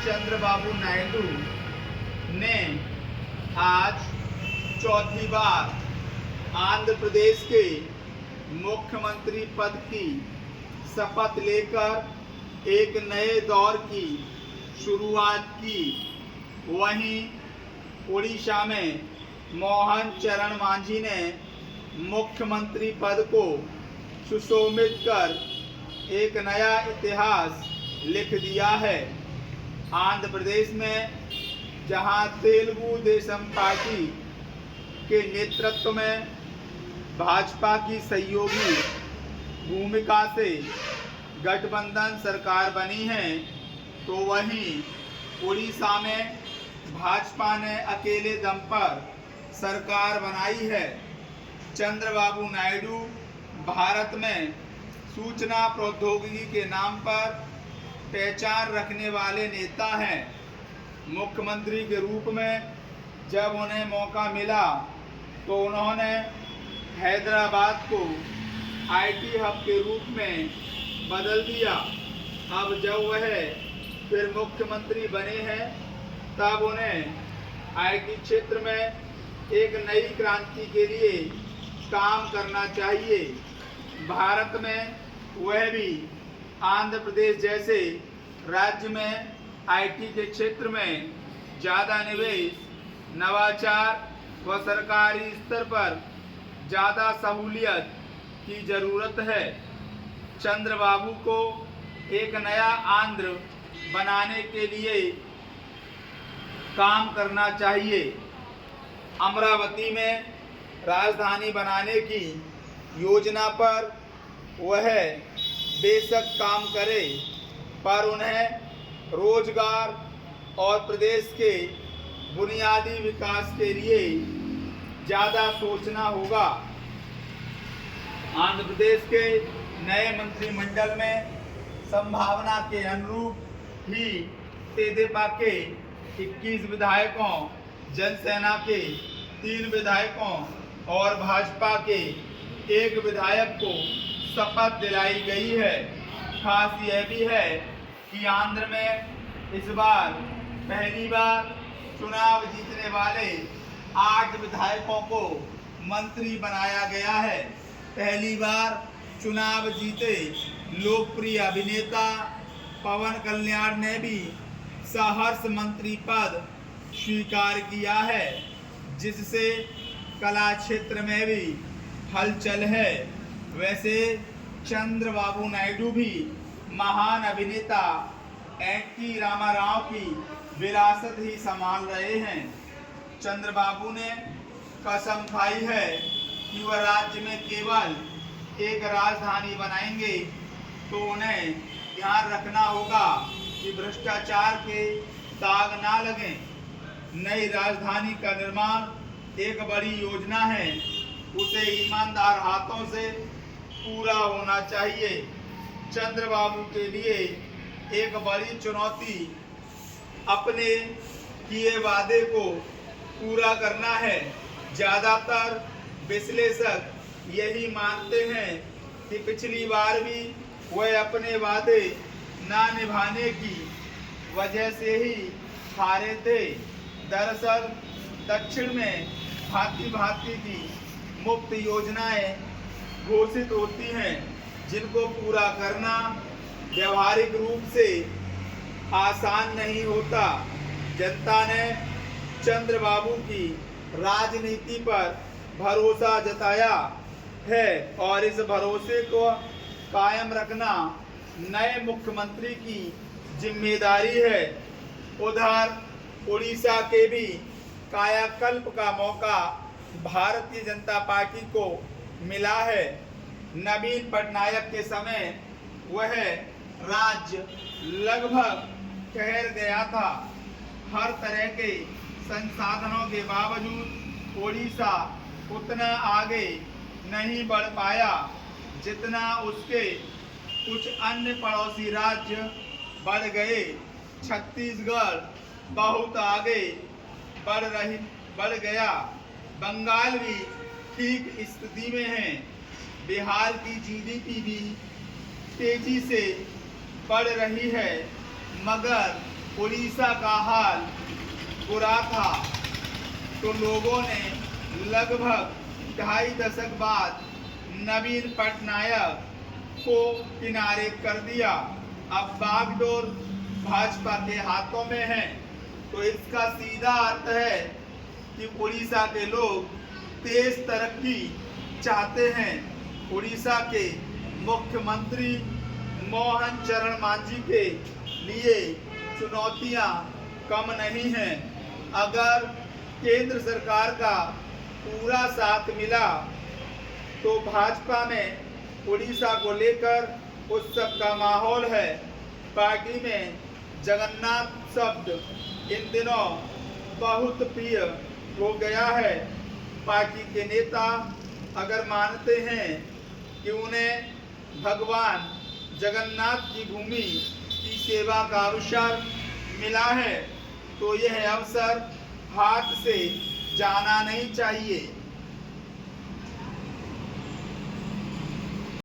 चंद्रबाबू नायडू ने आज चौथी बार आंध्र प्रदेश के मुख्यमंत्री पद की शपथ लेकर एक नए दौर की शुरुआत की। वहीं उड़ीसा में मोहन चरण मांझी ने मुख्यमंत्री पद को सुशोभित कर एक नया इतिहास लिख दिया है। आंध्र प्रदेश में जहां तेलुगु देशम पार्टी के नेतृत्व में भाजपा की सहयोगी भूमिका से गठबंधन सरकार बनी है, तो वहीं उड़ीसा में भाजपा ने अकेले दम पर सरकार बनाई है। चंद्रबाबू नायडू भारत में सूचना प्रौद्योगिकी के नाम पर पहचान रखने वाले नेता हैं। मुख्यमंत्री के रूप में जब उन्हें मौका मिला तो उन्होंने हैदराबाद को आईटी हब के रूप में बदल दिया। अब जब वह फिर मुख्यमंत्री बने हैं तब उन्हें आईटी क्षेत्र में एक नई क्रांति के लिए काम करना चाहिए। भारत में वह भी आंध्र प्रदेश जैसे राज्य में आईटी के क्षेत्र में ज़्यादा निवेश, नवाचार व सरकारी स्तर पर ज़्यादा सहूलियत की ज़रूरत है। चंद्रबाबू को एक नया आंध्र बनाने के लिए काम करना चाहिए। अमरावती में राजधानी बनाने की योजना पर वह बेशक काम करे, पर उन्हें रोजगार और प्रदेश के बुनियादी विकास के लिए ज़्यादा सोचना होगा। आंध्र प्रदेश के नए मंत्रिमंडल में संभावना के अनुरूप ही तेदेपा के 21 विधायकों, जनसेना के 3 विधायकों और भाजपा के 1 विधायक को शपथ दिलाई गई है। खास यह भी है कि आंध्र में इस बार पहली बार चुनाव जीतने वाले 8 विधायकों को मंत्री बनाया गया है। पहली बार चुनाव जीते लोकप्रिय अभिनेता पवन कल्याण ने भी सहर्ष मंत्री पद स्वीकार किया है, जिससे कला क्षेत्र में भी हलचल है। वैसे चंद्रबाबू नायडू भी महान अभिनेता एन.टी. रामाराव की विरासत ही संभाल रहे हैं। चंद्रबाबू ने कसम खाई है कि वह राज्य में केवल एक राजधानी बनाएंगे, तो उन्हें ध्यान रखना होगा कि भ्रष्टाचार के दाग ना लगें। नई राजधानी का निर्माण एक बड़ी योजना है, उसे ईमानदार हाथों से पूरा होना चाहिए। चंद्रबाबू के लिए एक बड़ी चुनौती अपने किए वादे को पूरा करना है। ज़्यादातर विश्लेषक यही मानते हैं कि पिछली बार भी वह अपने वादे ना निभाने की वजह से ही हारे थे। दरअसल दक्षिण में भांति भांति की मुफ्त योजनाएं घोषित होती हैं, जिनको पूरा करना व्यवहारिक रूप से आसान नहीं होता। जनता ने चंद्रबाबू की राजनीति पर भरोसा जताया है और इस भरोसे को कायम रखना नए मुख्यमंत्री की जिम्मेदारी है। उधर उड़ीसा के भी कायाकल्प का मौका भारतीय जनता पार्टी को मिला है। नवीन पटनायक के समय वह राज्य लगभग ठहर गया था। हर तरह के संसाधनों के बावजूद उड़ीसा उतना आगे नहीं बढ़ पाया जितना उसके कुछ अन्य पड़ोसी राज्य बढ़ गए। छत्तीसगढ़ बहुत आगे बढ़ गया। बंगाल भी ठीक स्थिति में है। बिहार की जीडीपी भी तेजी से बढ़ रही है, मगर उड़ीसा का हाल बुरा था तो लोगों ने लगभग 2.5 दशक बाद नवीन पटनायक को किनारे कर दिया। अब बागडोर भाजपा के हाथों में है। तो इसका सीधा अर्थ है कि उड़ीसा के लोग तेज तरक्की चाहते हैं। उड़ीसा के मुख्यमंत्री मोहन चरण मांझी के लिए चुनौतियां कम नहीं हैं। अगर केंद्र सरकार का पूरा साथ मिला तो भाजपा में उड़ीसा को लेकर उत्सव का माहौल है। पार्टी में जगन्नाथ शब्द इन दिनों बहुत प्रिय हो गया है। पार्टी के नेता अगर मानते हैं कि उन्हें भगवान जगन्नाथ की भूमि की सेवा का अवसर मिला है तो यह अवसर हाथ से जाना नहीं चाहिए।